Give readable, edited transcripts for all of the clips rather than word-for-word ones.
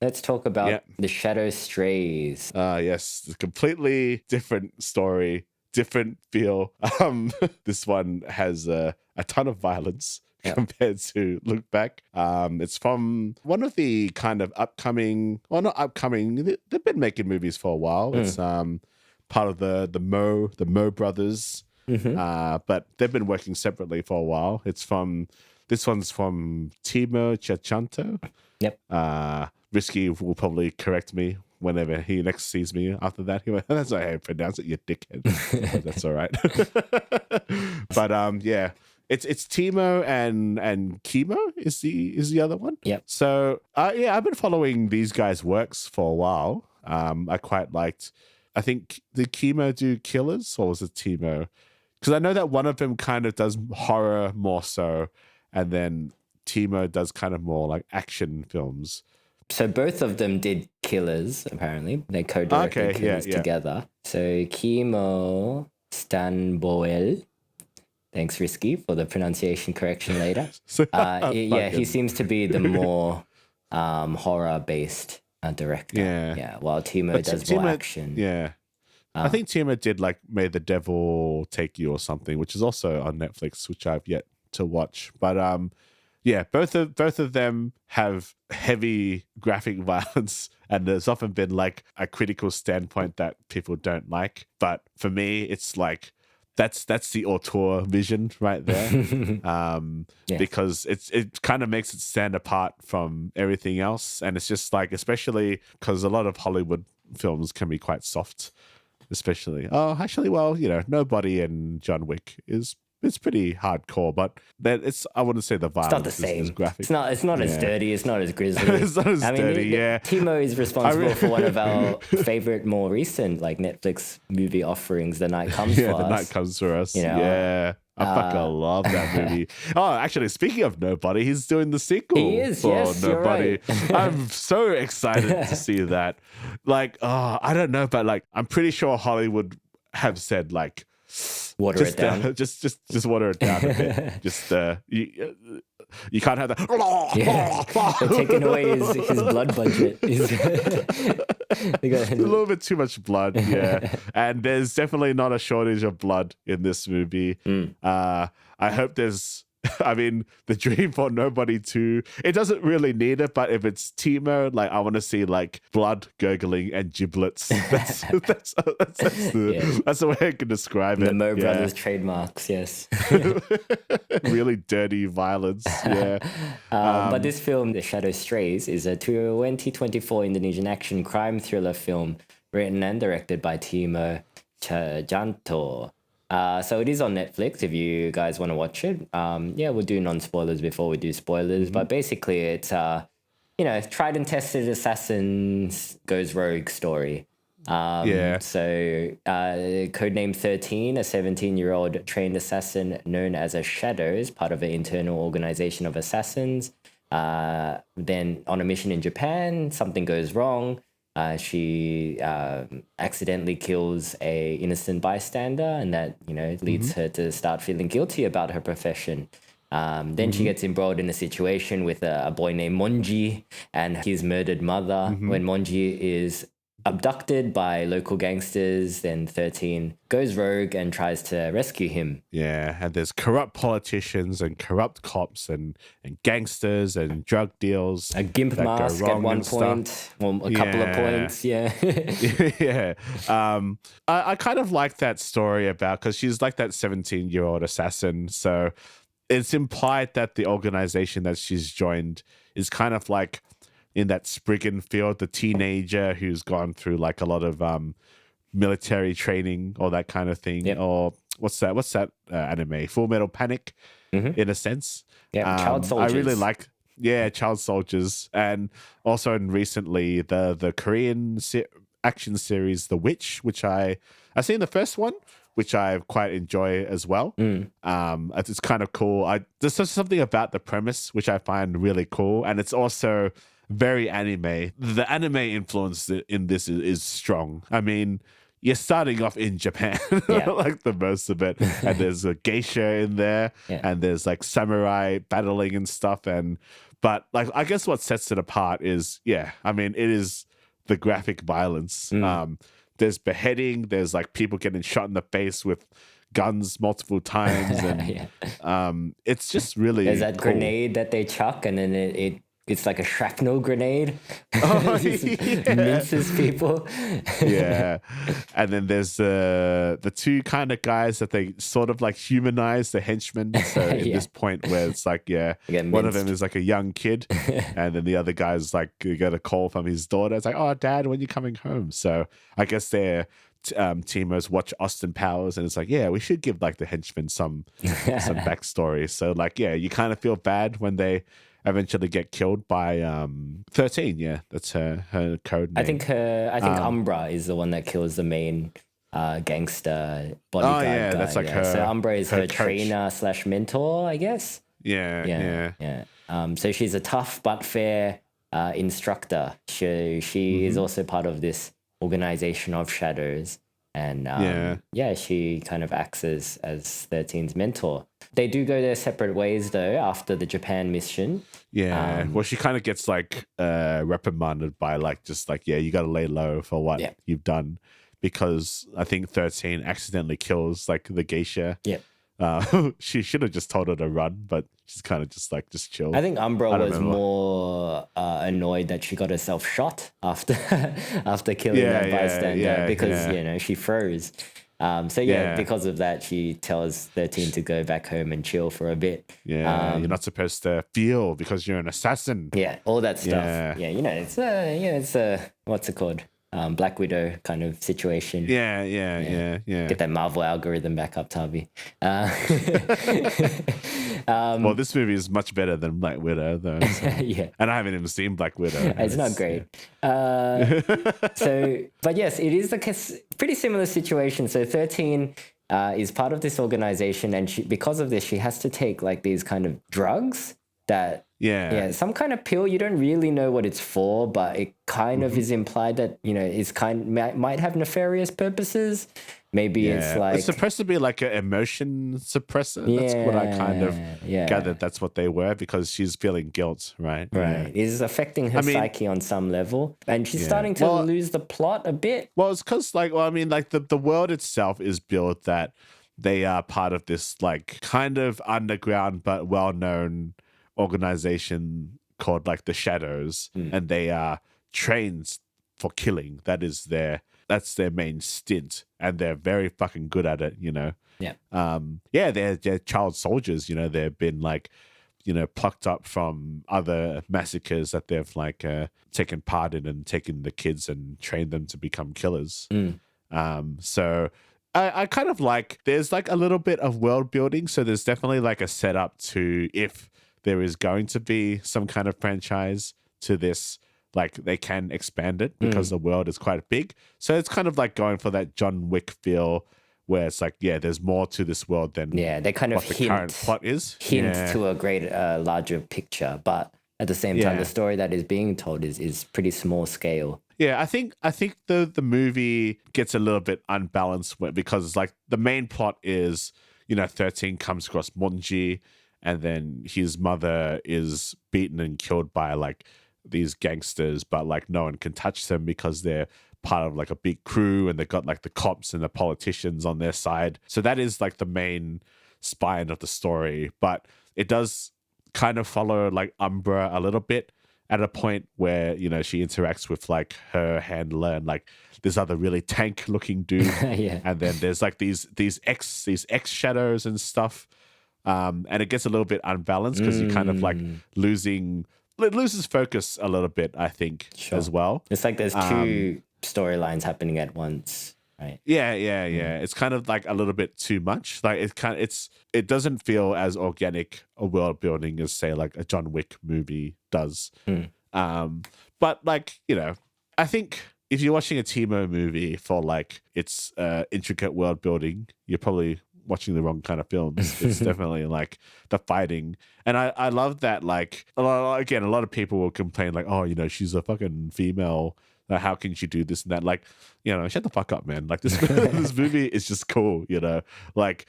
Let's talk about The Shadow Strays. Yes, a completely different story, different feel. This one has a ton of violence compared to Look Back. It's from one of the kind of upcoming, well, not upcoming, they've been making movies for a while. It's part of the Mo brothers, but they've been working separately for a while. This one's from Timo Tjahjanto. Yep. Risky will probably correct me whenever he next sees me after that. He went, that's not how you pronounce it, you dickhead. That's all right. But yeah, it's Timo and Chemo is the other one. Yep. So yeah, I've been following these guys' works for a while. I quite liked, I think, did Chemo do Killers or was it Timo? Because I know that one of them kind of does horror more so, and then Timo does kind of more like action films. So both of them did Killers, apparently. They co-directed Killers together. So Kimo Stanboel, thanks Risky for the pronunciation correction later. He seems to be the more horror-based director. Yeah, while Timo does more action. Yeah. I think Timo did like May the Devil Take You or something, which is also on Netflix, which I've yet to watch. But yeah, both of them have heavy graphic violence, and there's often been like a critical standpoint that people don't like. But for me, it's like that's the auteur vision right there, because it kind of makes it stand apart from everything else, and it's just like, especially because a lot of Hollywood films can be quite soft, especially. Oh, actually, well, Nobody and John Wick it's pretty hardcore, but I wouldn't say the violence it's not the same. is graphic. It's not as dirty. It's not as grisly. It's not as dirty. Timo is responsible for one of our favorite, more recent like Netflix movie offerings, The Night Comes for Us. Yeah, The Night Comes for Us. Yeah. I fucking love that movie. Oh, actually, speaking of Nobody, he's doing the sequel for Nobody. Right. I'm so excited to see that. Like, I don't know, but like, I'm pretty sure Hollywood have said like, water it down. Just water it down a bit. Just you can't have that. They're taking away his blood budget. A little bit too much blood, yeah. And there's definitely not a shortage of blood in this movie. I hope there's. I mean, the dream for Nobody 2, it doesn't really need it, but if it's Timo, like, I want to see like blood gurgling and giblets. That's the way I can describe it. The Mo brothers trademarks, yes. Really dirty violence, yeah. But this film, The Shadow Strays, is a 2024 Indonesian action crime thriller film written and directed by Timo Tjahjanto. So it is on Netflix if you guys want to watch it. We'll do non-spoilers before we do spoilers. But basically it's, tried and tested assassins goes rogue story. So Codename 13, a 17-year-old trained assassin known as a Shadow, is part of an internal organization of assassins. Then on a mission in Japan, something goes wrong. She accidentally kills a innocent bystander, and that leads her to start feeling guilty about her profession. Then she gets embroiled in a situation with a boy named Monji and his murdered mother. When Monji is abducted by local gangsters, then 13 goes rogue and tries to rescue him. Yeah, and there's corrupt politicians and corrupt cops and gangsters and drug deals. A gimp mask at one point, or a couple of points, yeah. Yeah. I kind of like that story about, because she's like that 17-year-old assassin, so it's implied that the organization that she's joined is kind of like in that Spriggan field, the teenager who's gone through like a lot of military training or that kind of thing. Yep. Or what's that anime? Full Metal Panic, in a sense. Yeah, child soldiers. I really like, child soldiers. And also recently the Korean action series, The Witch, which I've seen the first one, which I quite enjoy as well. It's kind of cool. There's just something about the premise which I find really cool. And it's also very anime. The anime influence in this is strong. I mean, you're starting off in Japan, like the most of it. And there's a geisha in there, and there's like samurai battling and stuff. And But like, I guess what sets it apart is, I mean, it is the graphic violence. There's beheading. There's like people getting shot in the face with guns multiple times, and it's just really there's that cool. grenade that they chuck, and then it's like a shrapnel grenade. Oh, minces people. And then there's the two kind of guys that they sort of like humanize, the henchmen. So at this point where it's like, one of them is like a young kid, and then the other guy's like, you get a call from his daughter. It's like, oh, Dad, when you coming home? So I guess they're Timo's watch Austin Powers, and it's like, we should give like the henchmen some backstory. So like, you kind of feel bad when they eventually get killed by 13. That's her code name. I think Umbra is the one that kills the main gangster bodyguard guy. That's like her. So Umbra is her coach. trainer / mentor, I guess. Yeah. So she's a tough but fair instructor. She is also part of this organization of shadows, and she kind of acts as 13's mentor. They do go their separate ways though after the Japan mission. Well, she kind of gets like reprimanded by like, just like, you got to lay low for what you've done, because I think 13 accidentally kills like the geisha. She should have just told her to run, but she's kind of just like, just chill. I think Umbra was more annoyed that she got herself shot after killing that bystander because she froze. Because of that, she tells 13 to go back home and chill for a bit. You're not supposed to feel because you're an assassin. All that stuff. It's what's it called? Black Widow kind of situation. Get that Marvel algorithm back up, Tavi. Well, this movie is much better than Black Widow, though. So. And I haven't even seen Black Widow. It's not great. But yes, it is a pretty similar situation. So 13 is part of this organization, and because of this, she has to take like these kind of drugs that some kind of pill. You don't really know what it's for, but it kind of is implied that it's might have nefarious purposes. Maybe it's like it's supposed to be like an emotion suppressor. That's what I kind of gathered. That's what they were, because she's feeling guilt, right? It is affecting her psyche on some level, and she's starting to lose the plot a bit. Well, it's because the world itself is built that they are part of this like kind of underground but well-known organization called like the Shadows, and they are trained for killing. That's their main stint, and they're very fucking good at it. They're child soldiers. They've been like plucked up from other massacres that they've like taken part in, and taken the kids and trained them to become killers. So I kind of like, there's like a little bit of world building, so there's definitely like a setup to if there is going to be some kind of franchise to this, like they can expand it because the world is quite big. So it's kind of like going for that John Wick feel, where it's like, there's more to this world than they kind of what the current plot is. Hint to a great larger picture, but at the same time, the story that is being told is pretty small scale. I think the movie gets a little bit unbalanced because like the main plot is 13 comes across Monji, and then his mother is beaten and killed by like these gangsters, but like no one can touch them because they're part of like a big crew, and they've got like the cops and the politicians on their side. So that is like the main spine of the story, but it does kind of follow like Umbra a little bit at a point where she interacts with like her handler and like this other really tank looking dude. And then there's like these X shadows and stuff. And it gets a little bit unbalanced because you kind of like loses focus a little bit, I think, as well. It's like there's two storylines happening at once, right? It's kind of like a little bit too much. Like it doesn't feel as organic a world building as say like a John Wick movie does. But like, I think if you're watching a Timo movie for like its intricate world building, you're probably watching the wrong kind of films. It's definitely like the fighting. And I love that, like, a lot of people will complain like, oh, she's a fucking female. How can she do this and that? Like, shut the fuck up, man. Like this movie is just cool, like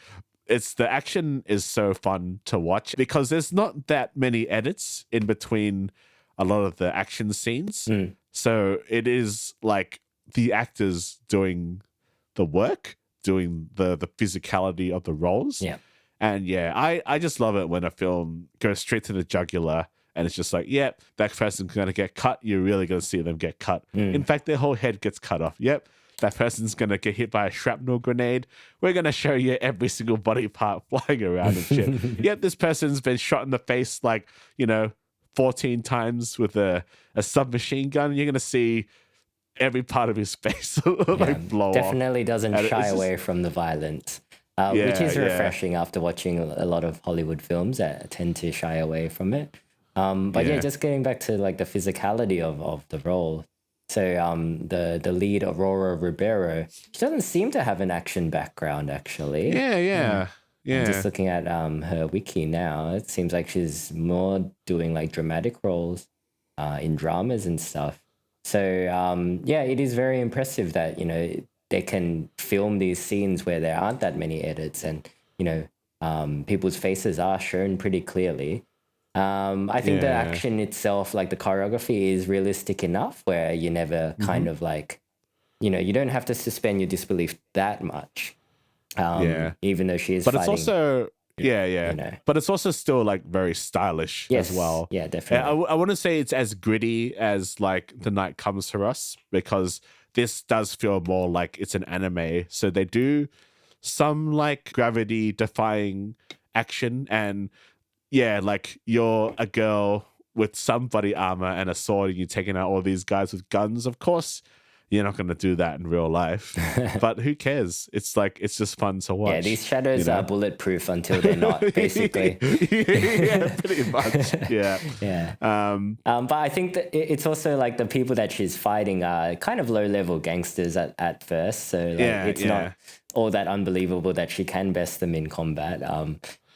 the action is so fun to watch because there's not that many edits in between a lot of the action scenes. So it is like the actors doing the work, doing the physicality of the roles. Yeah. And yeah, I just love it when a film goes straight to the jugular and it's just like, yep, that person's going to get cut. You're really going to see them get cut. In fact, their whole head gets cut off. Yep, that person's going to get hit by a shrapnel grenade. We're going to show you every single body part flying around and shit. Yep, this person's been shot in the face 14 times with a submachine gun. You're going to see every part of his face blow off. Definitely doesn't shy away from the violence. Which is refreshing after watching a lot of Hollywood films that tend to shy away from it. But just getting back to like the physicality of the role. So the lead, Aurora Ribeiro, she doesn't seem to have an action background actually. Yeah. I'm just looking at her wiki now. It seems like she's more doing like dramatic roles in dramas and stuff. So it is very impressive that, they can film these scenes where there aren't that many edits and, people's faces are shown pretty clearly. I think the action itself, like the choreography, is realistic enough where you never kind of like, you don't have to suspend your disbelief that much. Even though she is but fighting. It's also, but it's also still like very stylish as well. Yeah, definitely. I wouldn't say it's as gritty as like The Night Comes for Us because this does feel more like it's an anime. So they do some like gravity defying action and like you're a girl with some body armor and a sword and you're taking out all these guys with guns. Of course, you're not going to do that in real life, but who cares? It's just fun to watch. Yeah, these shadows are bulletproof until they're not, basically. Yeah, pretty much. Yeah. Yeah. But I think that it's also like the people that she's fighting are kind of low-level gangsters at first. So it's not all that unbelievable that she can best them in combat.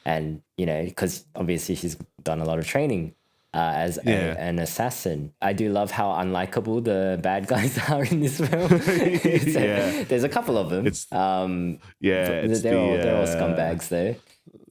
And, because obviously she's done a lot of training as an assassin. I do love how unlikable the bad guys are in this film. There's a couple of them. They're all scumbags though.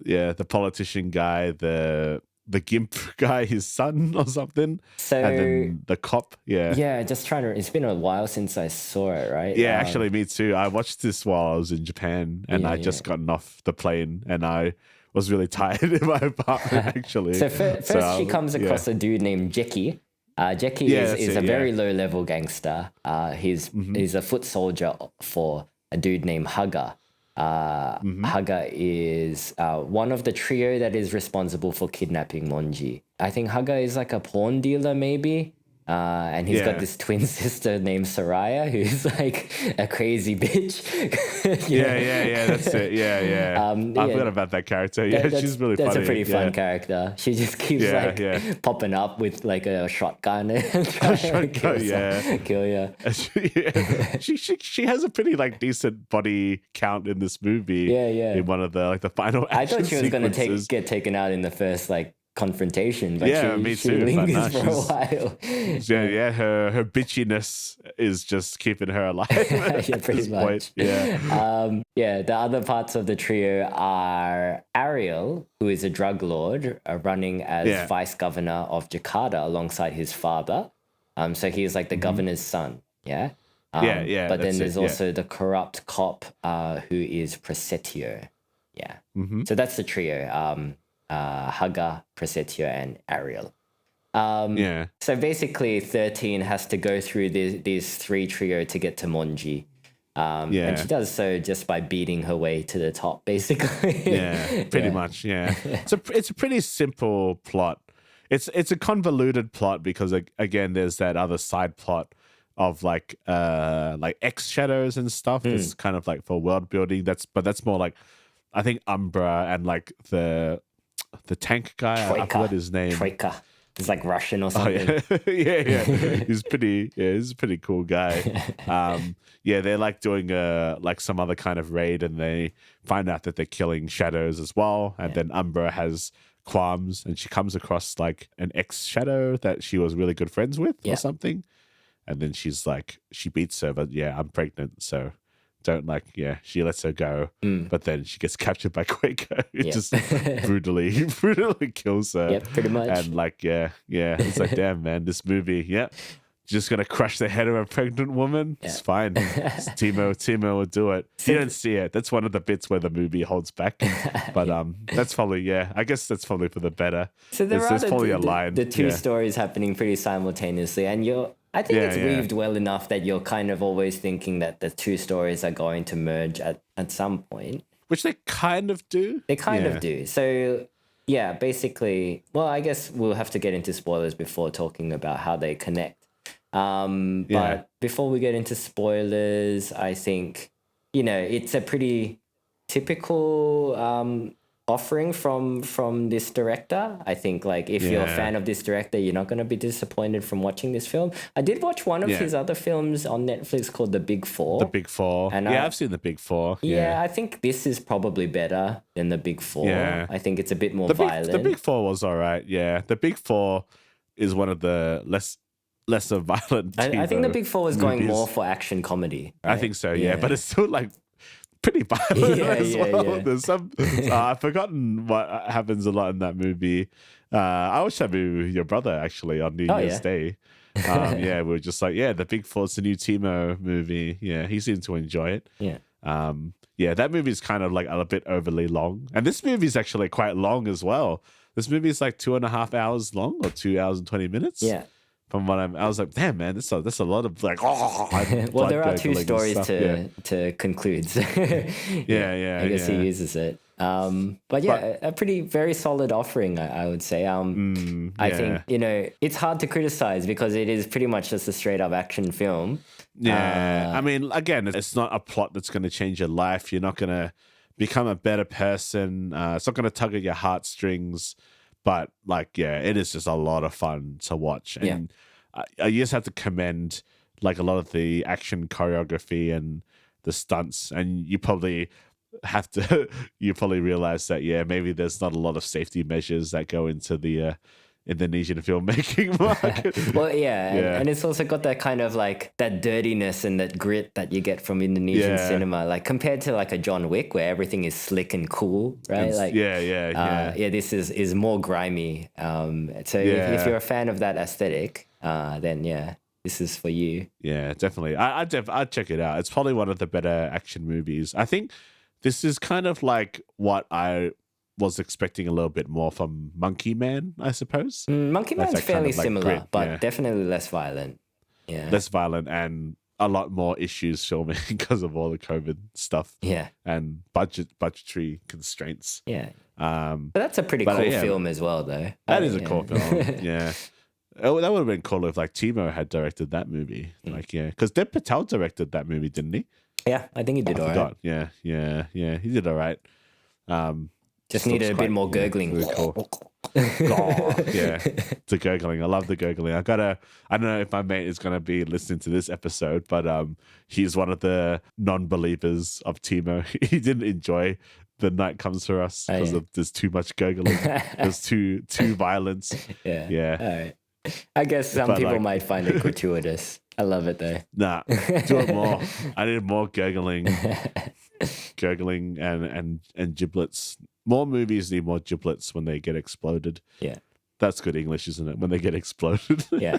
Yeah, the politician guy, the gimp guy, his son or something. So, and then the cop. Just trying to. It's been a while since I saw it. Right. Yeah, actually, me too. I watched this while I was in Japan, and I just gotten off the plane, and I was really tired in my apartment, actually. So first she comes across a dude named Jeki. Jeki is a very low-level gangster. He's a foot soldier for a dude named Haga. Haga is one of the trio that is responsible for kidnapping Monji. I think Haga is like a pawn dealer, maybe. And he's got this twin sister named Soraya, who's like a crazy bitch. That's it. I forgot about that character. She's really funny. That's a pretty fun character. She just keeps popping up with like a shotgun and trying to kill you. She has a pretty like decent body count in this movie. In one of the final. I thought she was going to get taken out in the first confrontation, but she lingers for a while. Her bitchiness is just keeping her alive. Pretty much. Point. The other parts of the trio are Ariel, who is a drug lord running as vice governor of Jakarta alongside his father. So he's like the governor's son. But then there's also the corrupt cop who is Prasetyo. So that's the trio. Haga, Prasetyo, and Ariel. So basically 13 has to go through these three trio to get to Monji. And she does so just by beating her way to the top, basically. Pretty much, It's a pretty simple plot. It's a convoluted plot because, again, there's that other side plot of like X shadows and stuff. It's kind of like for world building. That's more like, I think Umbra and like the tank guy. I forgot his name. Troika. He's like Russian or something. He's a pretty cool guy. They're like doing like some other kind of raid, and they find out that they're killing shadows as well. And then Umbra has qualms, and she comes across like an ex-shadow that she was really good friends with or something. And then she's like, she beats her, but I'm pregnant, so don't like, she lets her go, but then she gets captured by Quaker, who just brutally kills her. Yep, pretty much. And like, it's like, damn, man, this movie, just gonna crush the head of a pregnant woman. It's fine. Timo will do it. You don't see it. That's one of the bits where the movie holds back. But that's probably I guess that's probably for the better. So there's probably a line. The two stories happening pretty simultaneously, and I think it's weaved well enough that you're kind of always thinking that the two stories are going to merge at some point. Which they kind of do. They kind of do. So basically, well, I guess we'll have to get into spoilers before talking about how they connect. But before we get into spoilers, I think, it's a pretty typical offering from this director. I think, like, if you're a fan of this director, you're not going to be disappointed from watching this film. I did watch one of his other films on Netflix called The Big Four. The Big Four. And I've seen The Big Four. Yeah, I think this is probably better than The Big Four. Yeah. I think it's a bit more violent. The Big Four was all right, The Big Four is one of the lesser violent. I think The Big Four was going more for action comedy. Right? I think so, but it's still like pretty violent as well. Yeah. There's some I've forgotten what happens a lot in that movie. I watched that movie with your brother actually on New Year's Day. We were just like, The Big Four, it's a new Timo movie. Yeah, he seemed to enjoy it. That movie is kind of like a bit overly long, and this movie is actually quite long as well. This movie is like 2.5 hours long, or 2 hours and 20 minutes. Yeah. From what I was like, damn, man, that's a lot of like. Well, there are two stories to conclude. So I guess he uses it. But a very solid offering, I would say. I think it's hard to criticize because it is pretty much just a straight up action film. I mean, again, it's not a plot that's going to change your life. You're not going to become a better person. It's not going to tug at your heartstrings. But like, it is just a lot of fun to watch. And I just have to commend like a lot of the action choreography and the stunts. And you probably realize that, maybe there's not a lot of safety measures that go into the Indonesian filmmaking market. Well, and it's also got that kind of like that dirtiness and that grit that you get from Indonesian cinema, like compared to like a John Wick where everything is slick and cool, right? This is more grimy. So if you're a fan of that aesthetic, then this is for you. Yeah, definitely. I'd check it out. It's probably one of the better action movies. I think this is kind of like what I was expecting a little bit more from Monkey Man, I suppose. Monkey Man's fairly similar, grit, but definitely less violent. Yeah, less violent and a lot more issues filming because of all the COVID stuff. Yeah, and budgetary constraints. Yeah, but that's a pretty cool film as well, though. That is a cool film. Yeah. Oh, that would have been cool if like Timo had directed that movie. Like, because Dev Patel directed that movie, didn't he? Yeah, I think he did all right. Yeah, he did all right. Just needed a bit more gurgling. Really cool. The gurgling. I love the gurgling. I don't know if my mate is going to be listening to this episode, but he's one of the non-believers of Timo. He didn't enjoy The Night Comes For Us because there's too much gurgling. There's too violence. Yeah. All right. I guess some people might find it gratuitous. I love it though. Nah, do it more. I need more gurgling and giblets. More movies need more giblets when they get exploded. Yeah. That's good English, isn't it? When they get exploded. Yeah.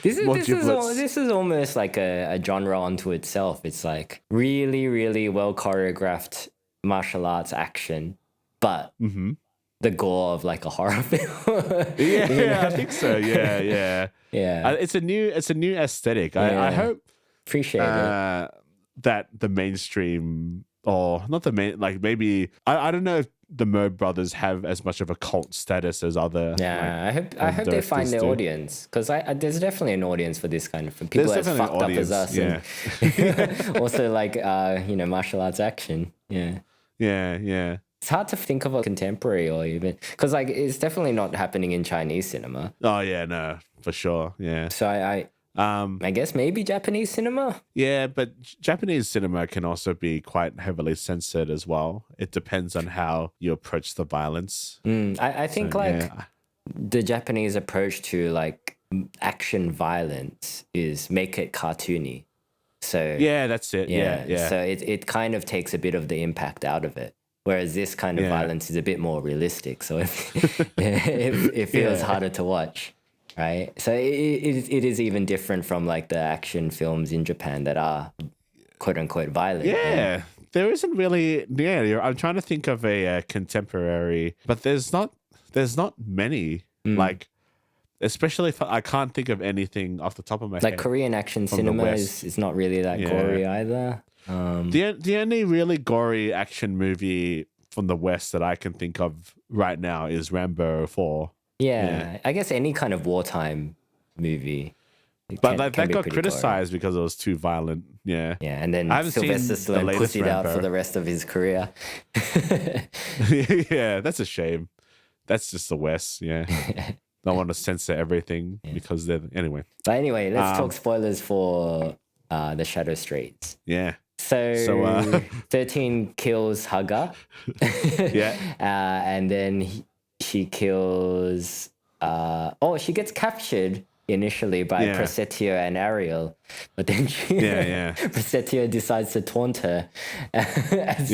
This is almost like a genre unto itself. It's like really, really well choreographed martial arts action, but the gore of like a horror film. I think so. Yeah. It's a new aesthetic. I hope appreciate it. That the mainstream, or not the main, like maybe I don't know if the Mo brothers have as much of a cult status as other. Yeah, I hope they find their audience, because there's definitely an audience for this kind of film. People as fucked up as us, and also like martial arts action. Yeah. It's hard to think of a contemporary or even because like it's definitely not happening in Chinese cinema. Oh yeah, no, for sure. Yeah. So I guess maybe Japanese cinema. Yeah, but Japanese cinema can also be quite heavily censored as well. It depends on how you approach the violence. I think the Japanese approach to like action violence is make it cartoony. So Yeah, that's it. Yeah. So it kind of takes a bit of the impact out of it. Whereas this kind of violence is a bit more realistic. So it feels harder to watch, right? So it is even different from like the action films in Japan that are quote unquote violent. Yeah. There isn't really. Yeah, I'm trying to think of a contemporary, but there's not many. Like, especially if I can't think of anything off the top of my head. Like Korean action cinema is not really that gory either. The only really gory action movie from the West that I can think of right now is Rambo 4. Yeah, I guess any kind of wartime movie. But that got criticized because it was too violent. Yeah. Yeah, and then I haven't Sylvester seen the Stallone latest pussied out Rambo. for the rest of his career. Yeah, that's a shame. That's just the West. Yeah. Don't want to censor everything because they're anyway. But anyway, let's talk spoilers for The Shadow Straits. Yeah. So 13 kills Haga. Yeah. And then she kills... she gets captured initially by Prasetya and Ariel. But then Prasetya decides to taunt her as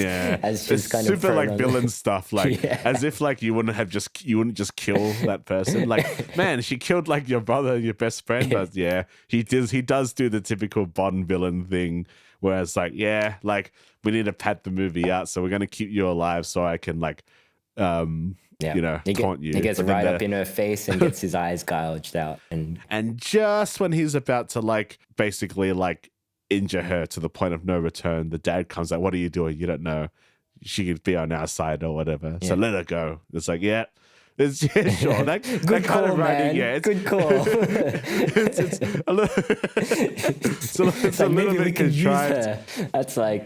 she's kind of super like villain stuff, like as if like you wouldn't just kill that person. Like, man, she killed like your brother, your best friend. But he does do the typical Bond villain thing, where it's like, like we need to pad the movie out, so we're gonna keep you alive so I can like taunt you. He gets right up in her face and gets his eyes gouged out. And just when he's about to like basically like injure her to the point of no return, the dad comes like, "What are you doing? You don't know. She could be on our side or whatever. So let her go." It's like, it's sure. That Good kind call, of writing, man. Good call. it's a little, it's a little maybe we bit can use contrived. her. That's like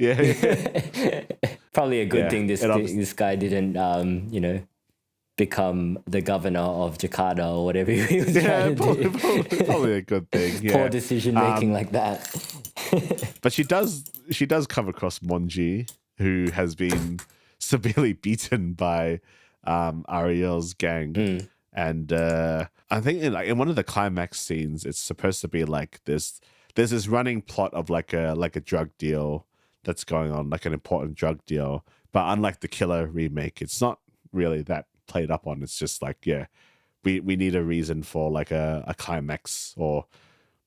probably a good thing. This guy didn't, become the governor of Jakarta or whatever he was trying to do. Probably a good thing. Yeah. Poor decision making like that. But she does come across Monji, who has been severely beaten by Ariel's gang. And I think in one of the climax scenes, it's supposed to be like there's this running plot of like a drug deal that's going on, like an important drug deal. But unlike the Killer remake, it's not really that played up on. It's just like, we need a reason for like a climax, or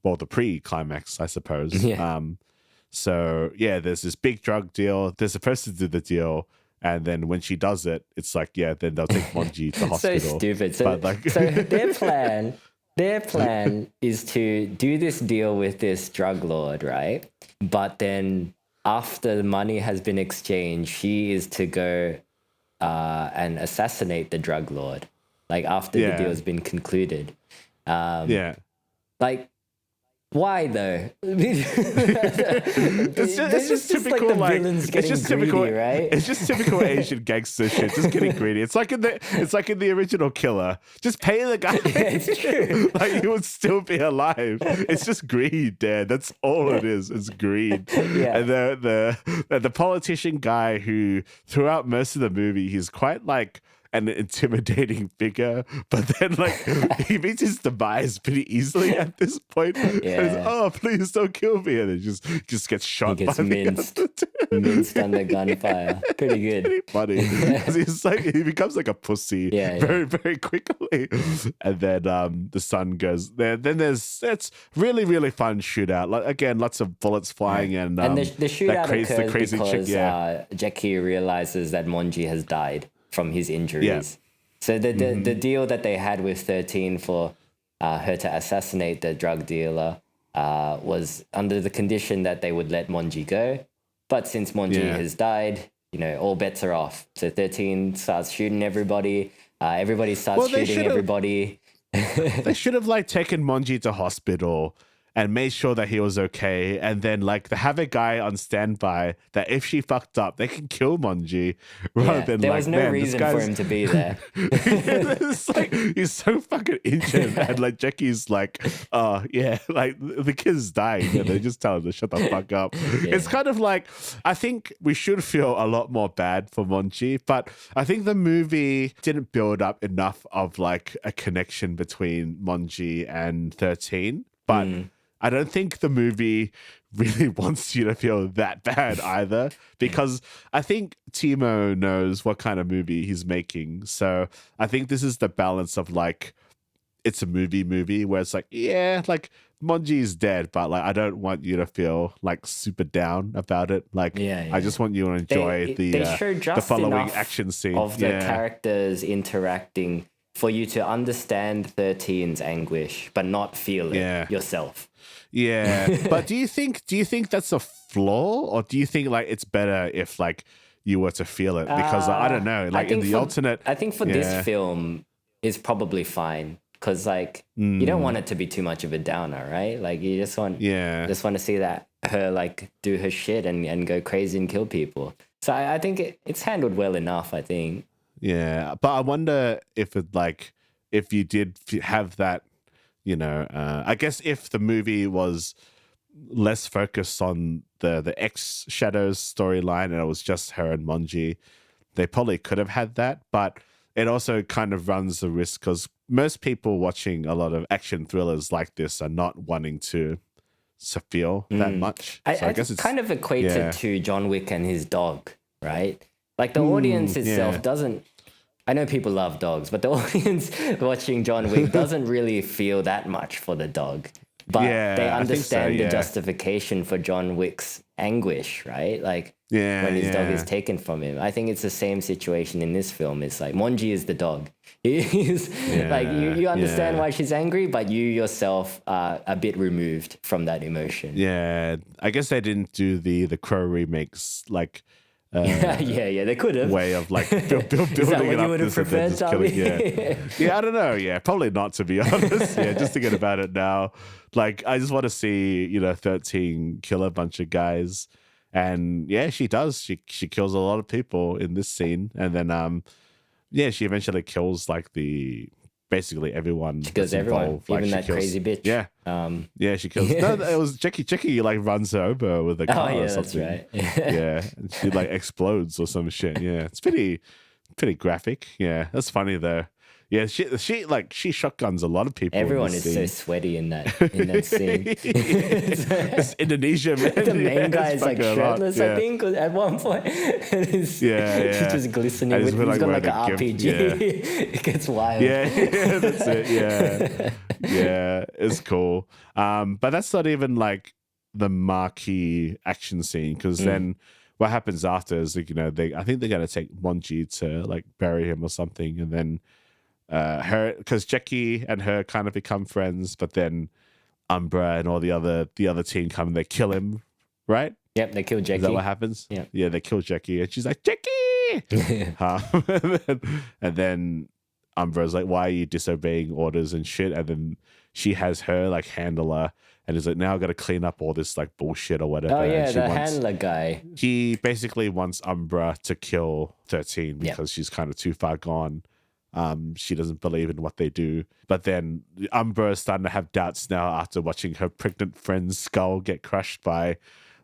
the pre-climax, I suppose. So there's this big drug deal. They're supposed to do the deal, and then when she does it, it's like, then they'll take Monji to hospital. So stupid. So their plan is to do this deal with this drug lord, right? But then after the money has been exchanged, she is to go and assassinate the drug lord, like after the deal's been concluded. Like, why though? It's just typical, like the villains getting greedy, right? It's just typical Asian gangster shit, just getting greedy. It's like in the original Killer. Just pay the guy. It's true. Like, he would still be alive. It's just greed, Dad. That's all it is. It's greed. And the politician guy who throughout most of the movie, he's quite like an intimidating figure, but then like he meets his demise pretty easily at this point. Oh, please don't kill me, and it just gets shot. He gets minced under gunfire. Pretty good. Pretty funny. He's like, he becomes like a pussy very, very quickly. And then the son goes there. Then that's really, really fun shootout. Like, again, lots of bullets flying and the shootout occurs crazy because chick, Jackie realizes that Monji has died from his injuries. So the deal that they had with 13 for her to assassinate the drug dealer was under the condition that they would let Monji go. But since Monji has died, all bets are off. So 13 starts shooting everybody. Everybody starts shooting everybody. They should have like taken Monji to hospital and made sure that he was okay, and then like have a guy on standby that if she fucked up, they can kill Monji rather than there was no reason for him to be there. It's like he's so fucking injured, and like Jackie's like, like the kid's dying, and they just tell him to shut the fuck up. It's kind of like, I think we should feel a lot more bad for Monji, but I think the movie didn't build up enough of like a connection between Monji and 13, but. I don't think the movie really wants you to feel that bad either, because I think Timo knows what kind of movie he's making. So I think this is the balance of like, it's a movie where it's like, yeah, like Monji is dead, but like I don't want you to feel like super down about it. Like, I just want you to enjoy they show the just following enough action scene of the characters interacting for you to understand 13's anguish, but not feel it yourself. Yeah, but do you think that's a flaw, or do you think like it's better if like you were to feel it? Because I don't know, like in the alternate, I think for this film is probably fine, because like you don't want it to be too much of a downer, right? Like you just want to see that her like do her shit and go crazy and kill people. So I think it's handled well enough, I think. Yeah, but I wonder if it like if you did have that, you know, I guess if the movie was less focused on the X Shadows storyline and it was just her and Monji, they probably could have had that. But it also kind of runs the risk because most people watching a lot of action thrillers like this are not wanting to feel that much. So I guess it's kind of equated to John Wick and his dog, right? Like the audience itself doesn't. I know people love dogs, but the audience watching John Wick doesn't really feel that much for the dog. But they understand the justification for John Wick's anguish, right? Like when his dog is taken from him. I think it's the same situation in this film. It's like Monji is the dog. He's like you understand why she's angry, but you yourself are a bit removed from that emotion. Yeah, I guess they didn't do the Crow remakes like. They could have way of like building Is that it what up you would have preferred, killing, I don't know, probably not, to be honest. Just thinking about it now, like I just want to see, you know, 13 kill a bunch of guys, and she does, she kills a lot of people in this scene, and then she eventually kills like basically everyone. She kills everyone, like, even that crazy bitch. She kills. No, it was Jackie like runs her over with a car or something. That's right. And she like explodes or some shit. Yeah, it's pretty graphic. Yeah, that's funny though. Yeah, she shotguns a lot of people. Everyone is so sweaty in that scene. It's Indonesia, man. The main guy is like shirtless, I think, at one point. He's just glistening. He's got like an RPG. It gets wild. That's it. It's cool. But that's not even like the marquee action scene, because then what happens after is like, you know, I think they're gonna take Monji to like bury him or something, and then her, because Jackie and her kind of become friends, but then Umbra and all the other team come and they kill him, right? Yep, they kill Jackie. Is that what happens? Yeah, they kill Jackie, and she's like, Jackie! And then Umbra's like, why are you disobeying orders and shit? And then she has her like handler, and is like, now I got to clean up all this like bullshit or whatever. Oh yeah, the handler guy. He basically wants Umbra to kill 13 because she's kind of too far gone. She doesn't believe in what they do. But then Umbra is starting to have doubts now after watching her pregnant friend's skull get crushed by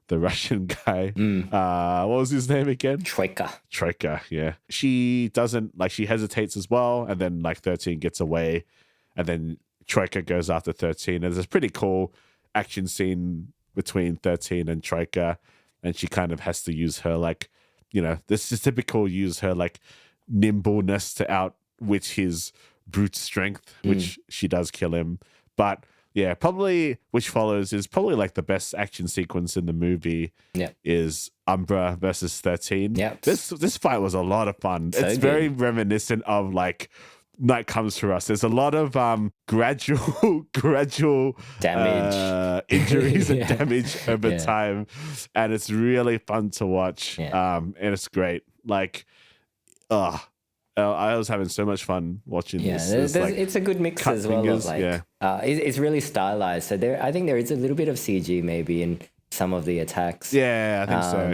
the Russian guy. What was his name again? Troika, yeah. She doesn't, like, she hesitates as well, and then like 13 gets away, and then Troika goes after 13. And there's a pretty cool action scene between 13 and Troika, and she kind of has to use her, like, you know, this is typical, use her like nimbleness to outwit his brute strength, which she does kill him. But yeah, probably which follows is probably like the best action sequence in the movie. Is Umbra versus 13. This fight was a lot of fun. It's very reminiscent of like Night Comes for Us. There's a lot of gradual damage, injuries and damage over time, and it's really fun to watch. And it's great. Like, I was having so much fun watching this. It's a good mix as well. Of like, it's really stylized. So I think there is a little bit of CG maybe in some of the attacks. Yeah, I think so.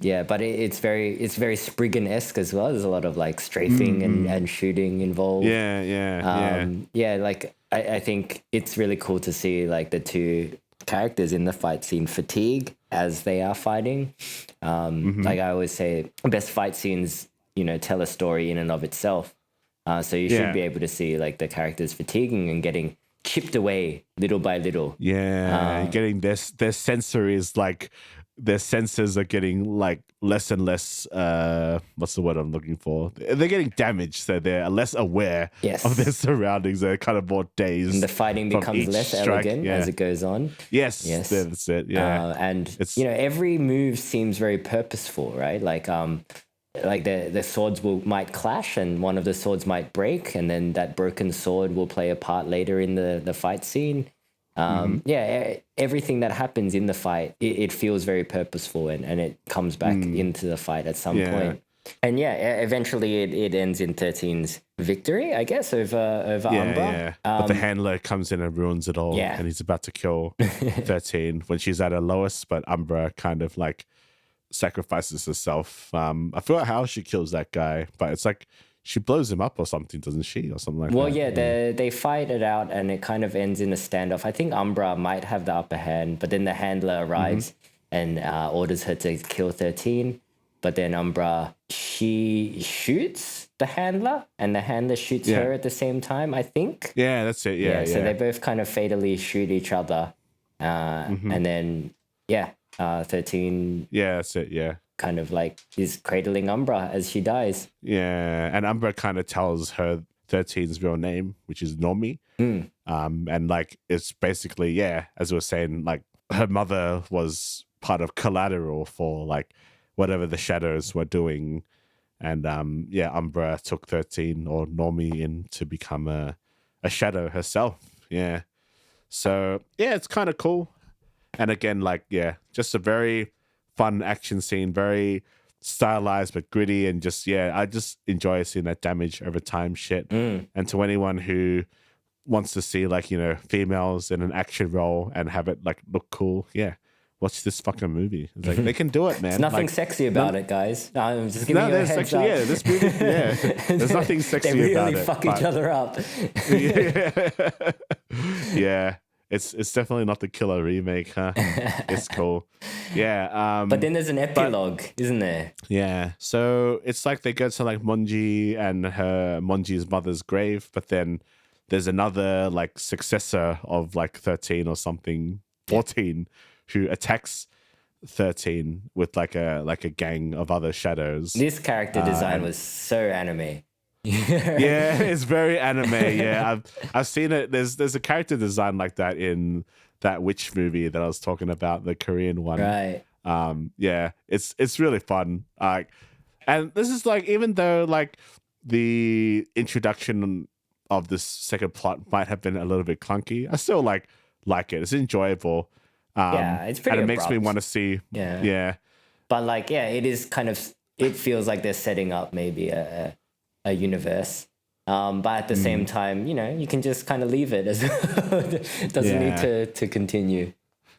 Yeah, but it's very Spriggan-esque as well. There's a lot of like strafing and shooting involved. Like I think it's really cool to see like the two characters in the fight scene fatigue as they are fighting. Like I always say, best fight scenes, you know, tell a story in and of itself. So you should be able to see like the characters fatiguing and getting chipped away little by little. Yeah, you're getting this. Their sensories, like their senses are getting like less and less. What's the word I'm looking for? They're getting damaged, so they're less aware of their surroundings. They're kind of more dazed. And the fighting becomes less elegant as it goes on. Yes, that's it. Yeah, and it's, every move seems very purposeful, right? Like the swords might clash, and one of the swords might break, and then that broken sword will play a part later in the fight scene. Everything that happens in the fight, it feels very purposeful, and it comes back into the fight at some point. And eventually it ends in 13's victory, I guess, over Umbra. Yeah. But the handler comes in and ruins it all, and he's about to kill 13 when she's at her lowest, but Umbra kind of like sacrifices herself. I forgot how she kills that guy, but it's like she blows him up or something, doesn't she? Or something like that. Well, they fight it out, and it kind of ends in a standoff. I think Umbra might have the upper hand, but then the handler arrives and orders her to kill 13. But then Umbra, she shoots the handler, and the handler shoots her at the same time, I think. Yeah, that's it. Yeah. So they both kind of fatally shoot each other. And then, 13... Yeah, that's it, yeah. Kind of like is cradling Umbra as she dies. Yeah, and Umbra kind of tells her 13's real name, which is Nomi. And like it's basically, as we were saying, like her mother was part of collateral for like whatever the shadows were doing. And Umbra took 13 or Nomi in to become a shadow herself. Yeah. So it's kind of cool. And again, like, just a very fun action scene, very stylized but gritty, and just I just enjoy seeing that damage over time shit. And to anyone who wants to see like females in an action role and have it like look cool, watch this fucking movie. It's like they can do it, man. There's nothing sexy about it, guys. I'm just giving you a heads up. This movie, there's nothing sexy about it. They really fuck each other up. It's definitely not the killer remake, huh? It's cool. But then there's an epilogue, isn't there? Yeah. So it's like they go to like Monji and Monji's mother's grave, but then there's another like successor of like 13 or something, 14, who attacks 13 with like a gang of other shadows. This character design was so anime. It's very anime. I've seen it. There's a character design like that in that witch movie that I was talking about, the Korean one. Right. It's really fun. And this is like, even though like the introduction of this second plot might have been a little bit clunky, I still like it. It's enjoyable. It's pretty. And it makes me want to see. Yeah. But like, it is kind of. It feels like they're setting up maybe a universe, but at the same time, you can just kind of leave it as it doesn't need to continue.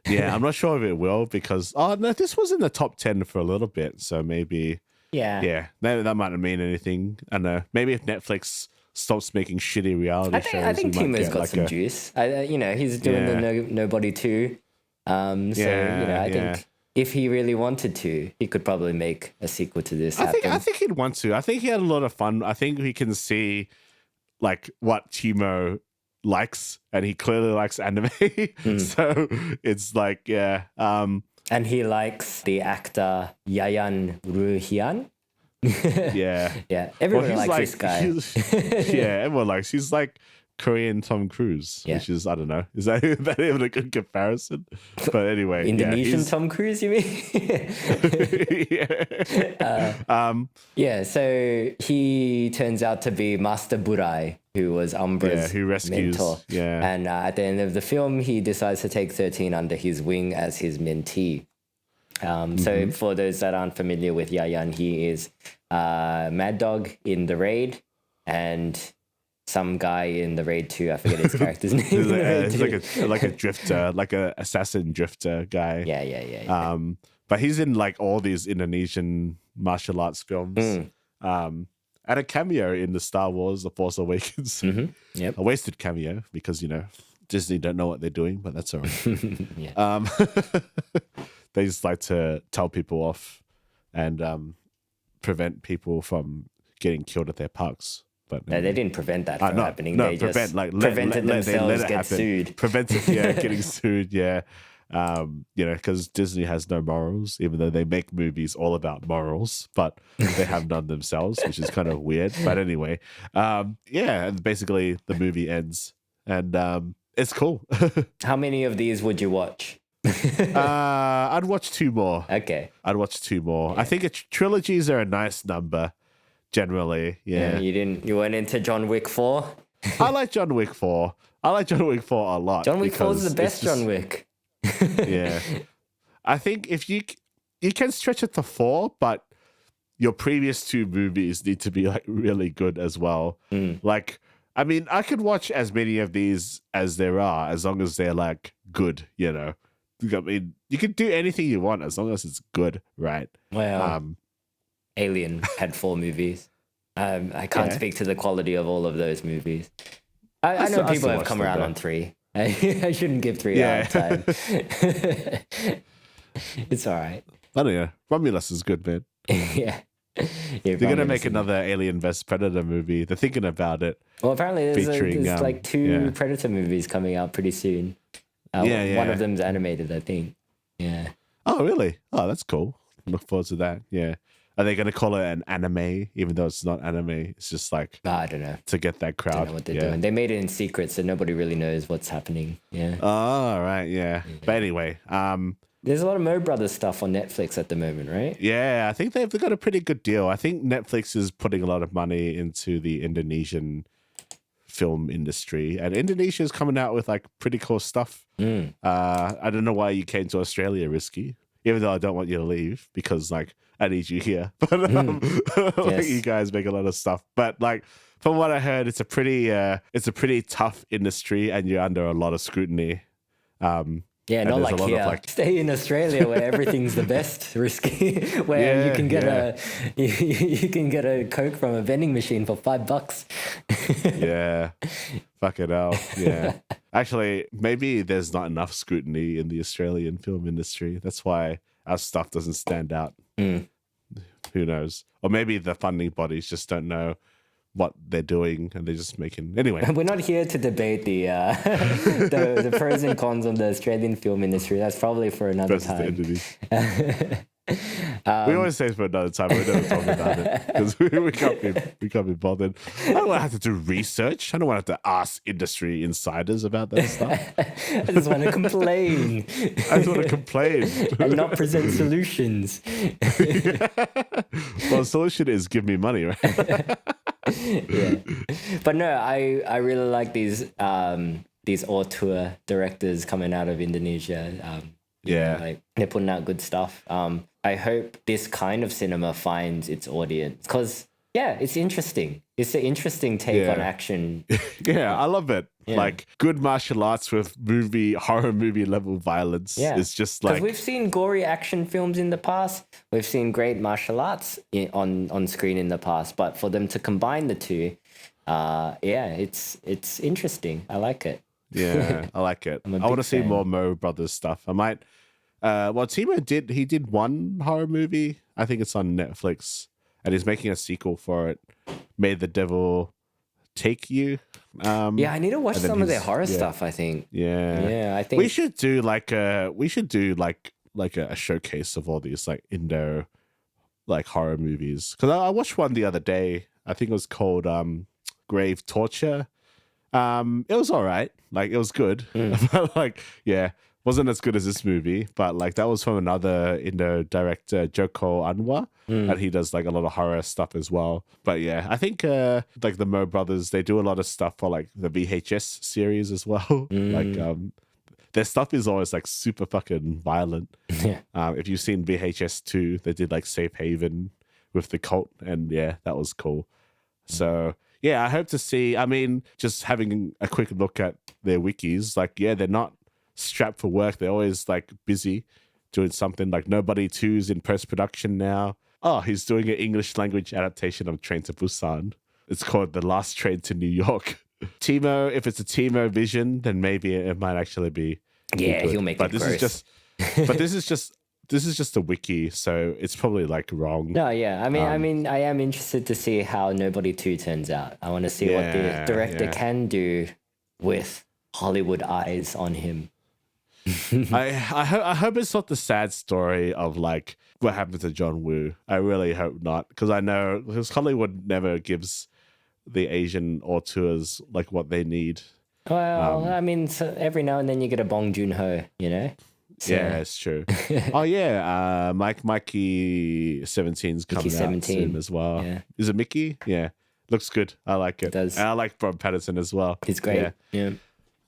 I'm not sure if it will, because this was in the top 10 for a little bit, so maybe maybe that might not mean anything. I don't know. Maybe if Netflix stops making shitty reality shows, I think Timo's got some juice. He's doing the Nobody 2. I think if he really wanted to, he could probably make a sequel to this. I think he'd want to. I think he had a lot of fun. I think we can see like what Timo likes, and he clearly likes anime. So it's like, and he likes the actor Yayan Ruhian. Everyone likes this guy. Everyone likes. He's like Korean Tom Cruise, which is, I don't know, is that even a good comparison? But anyway, Indonesian Tom Cruise, you mean? So he turns out to be Master Burai, who was Umbra's who rescues mentor. And at the end of the film, he decides to take 13 under his wing as his mentee. So for those that aren't familiar with Yayan, he is Mad Dog in The Raid, and some guy in The Raid 2, I forget his character's name. He's like a drifter, like a assassin drifter guy. Yeah. But he's in like all these Indonesian martial arts films. And a cameo in the Star Wars The Force Awakens. A wasted cameo because, Disney don't know what they're doing, but that's all right. They just like to tell people off and prevent people from getting killed at their parks. But No, they didn't prevent that from happening. No, they just prevented themselves get sued. Prevented, getting sued, because Disney has no morals, even though they make movies all about morals, but they have none themselves, which is kind of weird. But anyway, and basically the movie ends, and it's cool. How many of these would you watch? I'd watch 2 more. Okay. I'd watch 2 more. Yeah. I think trilogies are a nice number, generally. Yeah. You went into John Wick 4? I like John Wick 4. I like John Wick 4 a lot. John Wick 4 is the best John Wick. Yeah. I think if you can stretch it to 4, but your previous 2 movies need to be like really good as well. Like, I mean, I could watch as many of these as there are, as long as they're like good, I mean, you can do anything you want as long as it's good, right? Well, Alien had 4 movies. I can't speak to the quality of all of those movies. I know people have come around on 3. I shouldn't give 3 out of time. It's all right. I don't know. Romulus is good, man. Yeah. They're going to make another Alien vs. Predator movie. They're thinking about it. Well, apparently there's like 2 Predator movies coming out pretty soon. One of them's animated, I think. Yeah. Oh, really? Oh, that's cool. Look forward to that. Yeah. Are they going to call it an anime, even though it's not anime? It's just like... I don't know. To get that crowd. I don't know what they're doing. They made it in secret, so nobody really knows what's happening. Yeah. Oh, right. Yeah. But anyway... There's a lot of Mo Brothers stuff on Netflix at the moment, right? Yeah, I think they've got a pretty good deal. I think Netflix is putting a lot of money into the Indonesian film industry, and Indonesia is coming out with like pretty cool stuff. I don't know why you came to Australia, Risky, even though I don't want you to leave because like I need you here. But like, you guys make a lot of stuff. But like from what I heard, it's a pretty tough industry, and you're under a lot of scrutiny. Yeah, not like here. Stay in Australia where everything's the best, Risky. Where you can get you can get a Coke from a vending machine for $5. Yeah, fucking hell. Yeah, actually, maybe there's not enough scrutiny in the Australian film industry. That's why our stuff doesn't stand out. Who knows? Or maybe the funding bodies just don't know what they're doing and they're just making anyway. We're not here to debate the pros and cons of the Australian film industry. That's probably for another time. We always say it's for another time, but we don't talk about it because we can't be bothered. I don't want to have to do research. I don't want to have to ask industry insiders about that stuff. I just want to complain. And not present solutions. Well, the solution is give me money, right? Yeah, but no, I really like these auteur directors coming out of Indonesia. Like they're putting out good stuff. I hope this kind of cinema finds its audience because it's interesting. It's an interesting take on action. Yeah, I love it. Yeah. Like good martial arts with horror movie level violence. Yeah. It's just like... Because we've seen gory action films in the past. We've seen great martial arts on screen in the past. But for them to combine the two, it's interesting. I like it. Yeah, I like it. I want to see more Mo Brothers stuff. I might... Timo did one horror movie. I think it's on Netflix. And he's making a sequel for it. May the Devil Take You. I need to watch some of their horror stuff, I think. Yeah, I think we should do like a showcase of all these like Indo like horror movies. Because I watched one the other day. I think it was called Grave Torture. It was all right. Like it was good. But wasn't as good as this movie, but like that was from another Indo director, Joko Anwar, and he does like a lot of horror stuff as well. But yeah, I think like the Mo Brothers, they do a lot of stuff for like the VHS series as well. Like their stuff is always like super fucking violent. Yeah. If you've seen VHS 2, they did like Safe Haven with the cult, and that was cool. So yeah, I hope to see. I mean, just having a quick look at their wikis, like they're not strapped for work. They're always like busy doing something. Like Nobody 2's in post-production now. Oh, he's doing an English language adaptation of Train to Busan. It's called The Last Train to New York. Timo, if it's a Timo vision, then maybe it might actually be he'll make but it this gross. But this is just this is just a wiki, so it's probably like wrong. No, yeah. I mean, I am interested to see how Nobody 2 turns out. I want to see what the director can do with Hollywood eyes on him. I hope it's not the sad story of like what happened to John Woo. I really hope not, because Hollywood never gives the Asian auteurs like what they need. Well, I mean, so every now and then you get a Bong Joon-ho, you know? So. Yeah, it's true. Oh yeah, Mikey 17's coming out soon as well. Yeah. Is it Mickey? Yeah, looks good. I like it. It does. And I like Bob Patterson as well. He's great. Yeah.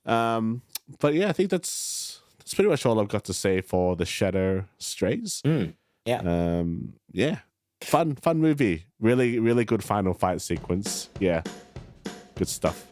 But yeah, I think that's pretty much all I've got to say for The Shadow Strays. Yeah. Yeah. Fun movie. Really, really good final fight sequence. Yeah. Good stuff.